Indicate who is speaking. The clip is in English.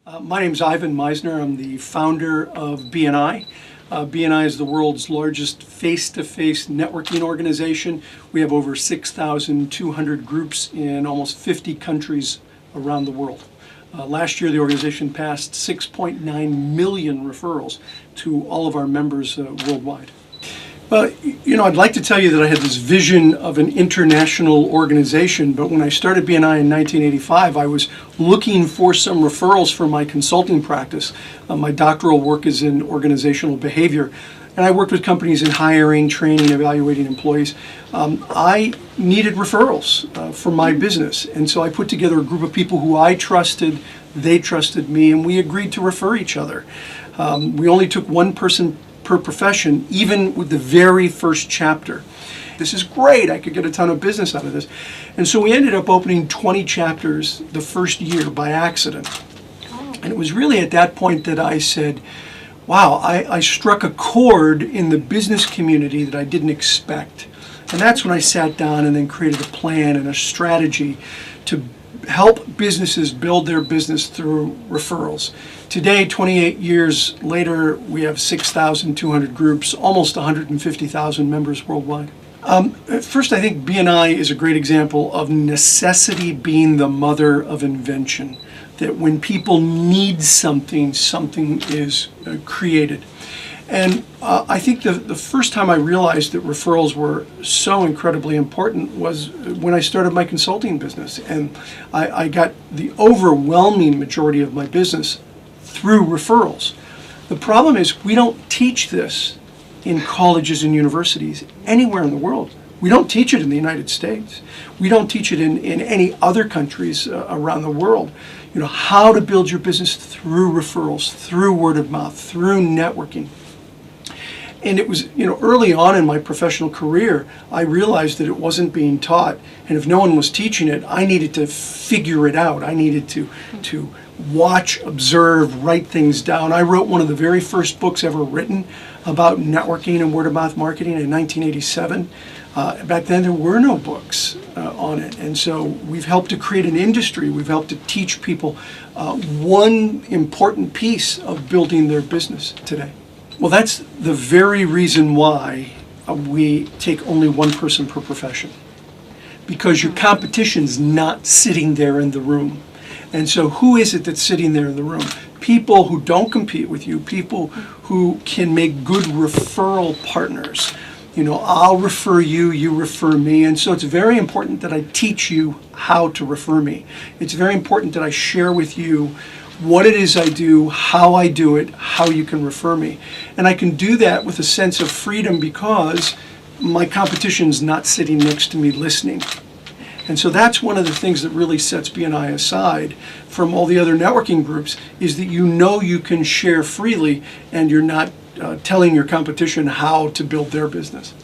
Speaker 1: My name is Ivan Misner. I'm the founder of BNI. BNI is the world's largest face-to-face networking organization. We have over 6,200 groups in almost 50 countries around the world. Last year, the organization passed 6.9 million referrals to all of our members worldwide. Well, I'd like to tell you that I had this vision of an international organization, but when I started BNI in 1985, I was looking for some referrals for my consulting practice. My doctoral work is in organizational behavior, and I worked with companies in hiring, training, evaluating employees. I needed referrals for my business, and so I put together a group of people who I trusted, they trusted me, and we agreed to refer each other. We only took one person per profession, even with the very first chapter. This is great, I could get a ton of business out of this. And so we ended up opening 20 chapters the first year by accident. And it was really at that point that I said, wow, I struck a chord in the business community that I didn't expect. And that's when I sat down and then created a plan and a strategy to help businesses build their business through referrals. Today, 28 years later, we have 6,200 groups, almost 150,000 members worldwide. First, I think BNI is a great example of necessity being the mother of invention. That when people need something, something is created. And I think the first time I realized that referrals were so incredibly important was when I started my consulting business. And I got the overwhelming majority of my business through referrals. The problem is we don't teach this in colleges and universities anywhere in the world. We don't teach it in the United States. We don't teach it in any other countries around the world. How to build your business through referrals, through word of mouth, through networking. And it was, early on in my professional career, I realized that it wasn't being taught. And if no one was teaching it, I needed to figure it out. I needed to watch, observe, write things down. I wrote one of the very first books ever written about networking and word of mouth marketing in 1987. Back then there were no books on it. And so we've helped to create an industry. We've helped to teach people one important piece of building their business today. Well, that's the very reason why we take only one person per profession. Because your competition's not sitting there in the room. And so who is it that's sitting there in the room? People who don't compete with you, people who can make good referral partners. I'll refer you, you refer me. And so it's very important that I teach you how to refer me. It's very important that I share with you what it is I do, how I do it, how you can refer me. And I can do that with a sense of freedom because my competition's not sitting next to me listening. And so that's one of the things that really sets BNI aside from all the other networking groups is that you can share freely and you're not telling your competition how to build their business.